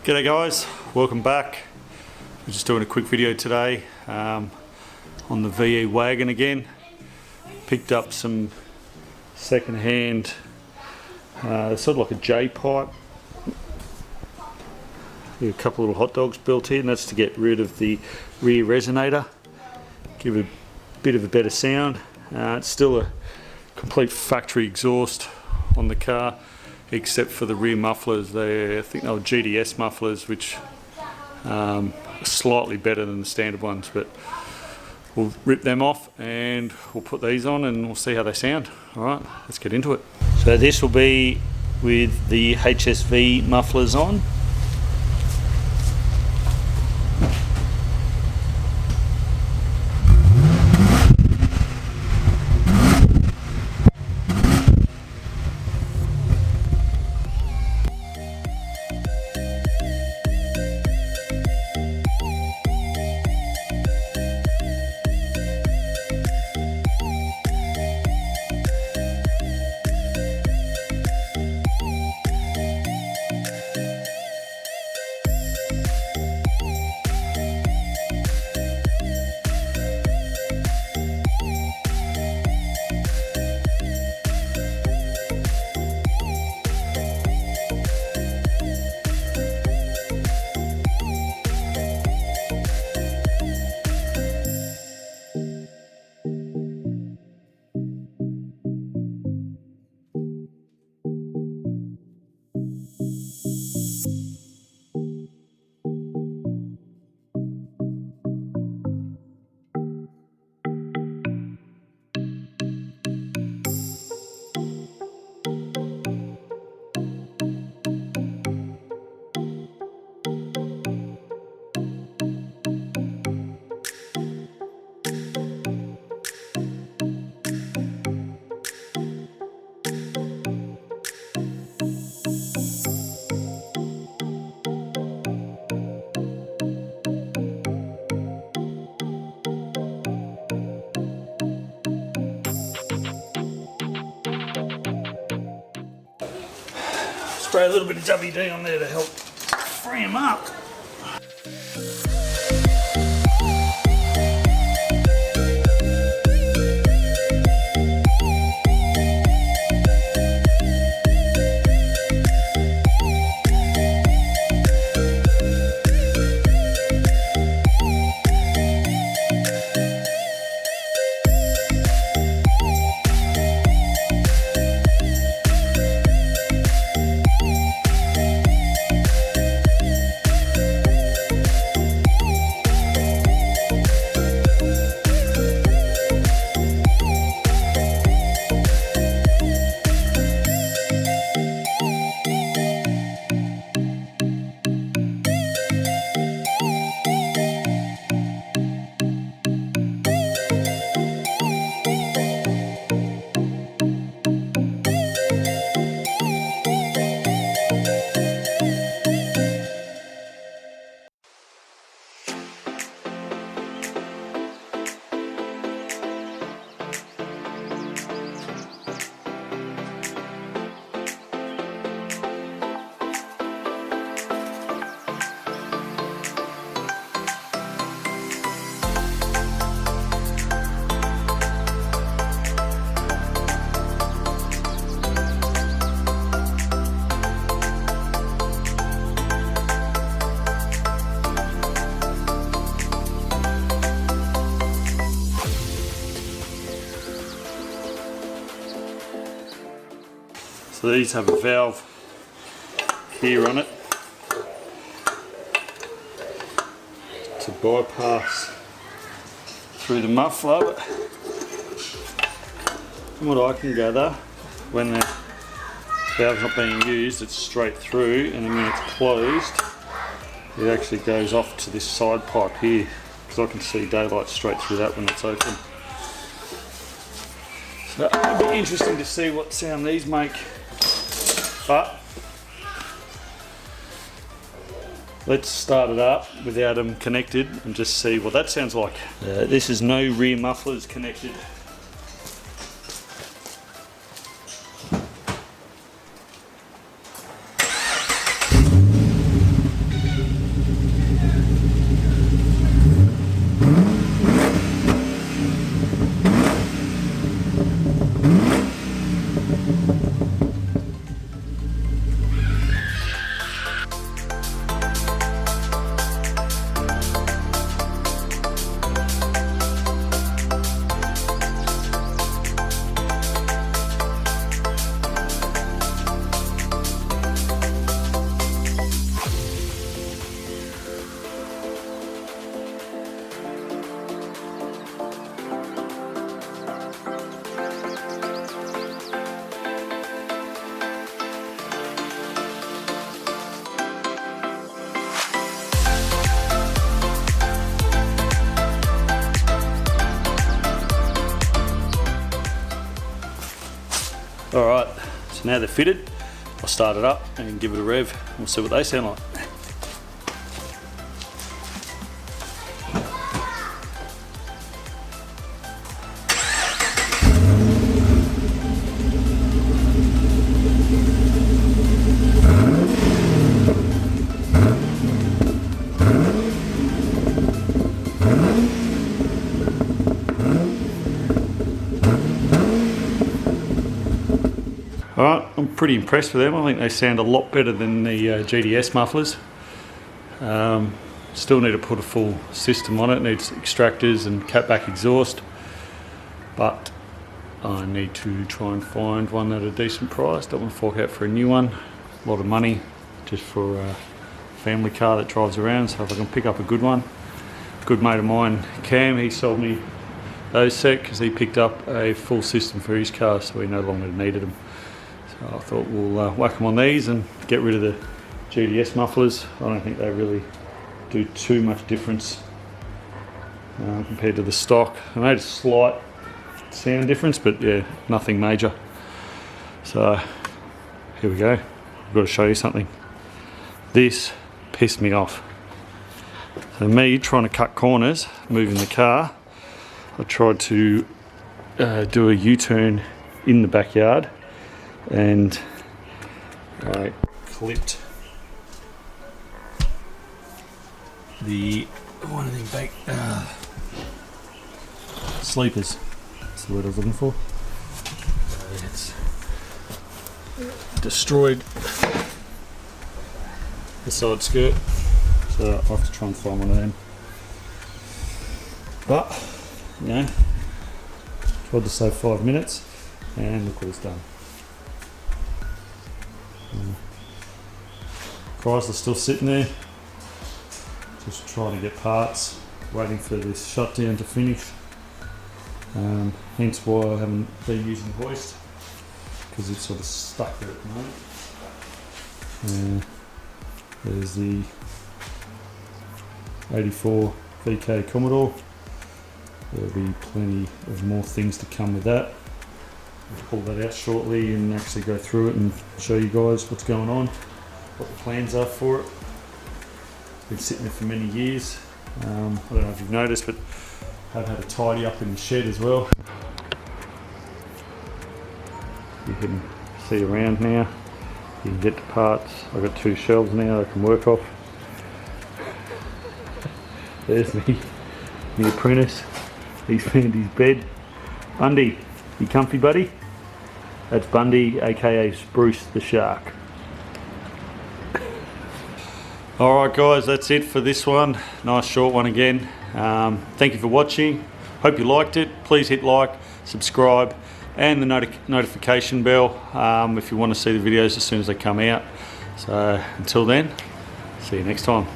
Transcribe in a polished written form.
G'day guys, welcome back. We're just doing a quick video today on the VE wagon again. Picked up some second-hand, sort of like a J pipe. A couple of little hot dogs built in. That's to get rid of the rear resonator, give it a bit of a better sound. It's still a complete factory exhaust on the car, except for the rear mufflers. I think they were GDS mufflers, which are slightly better than the standard ones, but we'll rip them off and we'll put these on and we'll see how they sound. Alright, let's get into it. So this will be with the HSV mufflers on. Spray a little bit of WD on there to help free them up. So these have a valve here on it to bypass through the muffler, but from what I can gather, when the valve's not being used, it's straight through, and then when it's closed, it actually goes off to this side pipe here, because I can see daylight straight through that when it's open. So it'll be interesting to see what sound these make. But let's start it up without them connected and just see what that sounds like. This is no rear mufflers connected. Alright, so now they're fitted, I'll start it up and give it a rev. We'll see what they sound like. Alright, I'm pretty impressed with them. I think they sound a lot better than the GDS mufflers. Still need to put a full system on it. It needs extractors and catback exhaust. But I need to try and find one at a decent price. Don't want to fork out for a new one. A lot of money just for a family car that drives around. So if I can pick up a good one. A good mate of mine, Cam, he sold me those set because he picked up a full system for his car, so he no longer needed them. So I thought we'll whack them on these and get rid of the GDS mufflers. I don't think they really do too much difference compared to the stock. I made a slight sound difference, but yeah, nothing major. So here we go. I've got to show you something. This pissed me off. So me trying to cut corners, moving the car, I tried to do a U-turn in the backyard and I clipped the one of the back sleepers. That's the word I was looking for. It's destroyed the side skirt, so I'll have to try and find one of them. But you know, tried to save 5 minutes, and look what it's done. Chrysler's still sitting there, just trying to get parts, waiting for this shutdown to finish. Hence why I haven't been using hoist, because it's sort of stuck there at the moment. There's the 84 VK Commodore. There'll be plenty of more things to come with that. I'll pull that out shortly and actually go through it and show you guys what's going on, what the plans are for it. It's been sitting there for many years. I don't know if you've noticed, but I've had a tidy up in the shed as well. You can see around now. You can get the parts. I've got 2 shelves now I can work off. There's me apprentice. He's found his bed. Bundy, you comfy, buddy? That's Bundy, aka Spruce the Shark. Alright guys, that's it for this one. Nice short one again. Thank you for watching. Hope you liked it. Please hit like, subscribe, and the notification bell if you want to see the videos as soon as they come out. So until then, see you next time.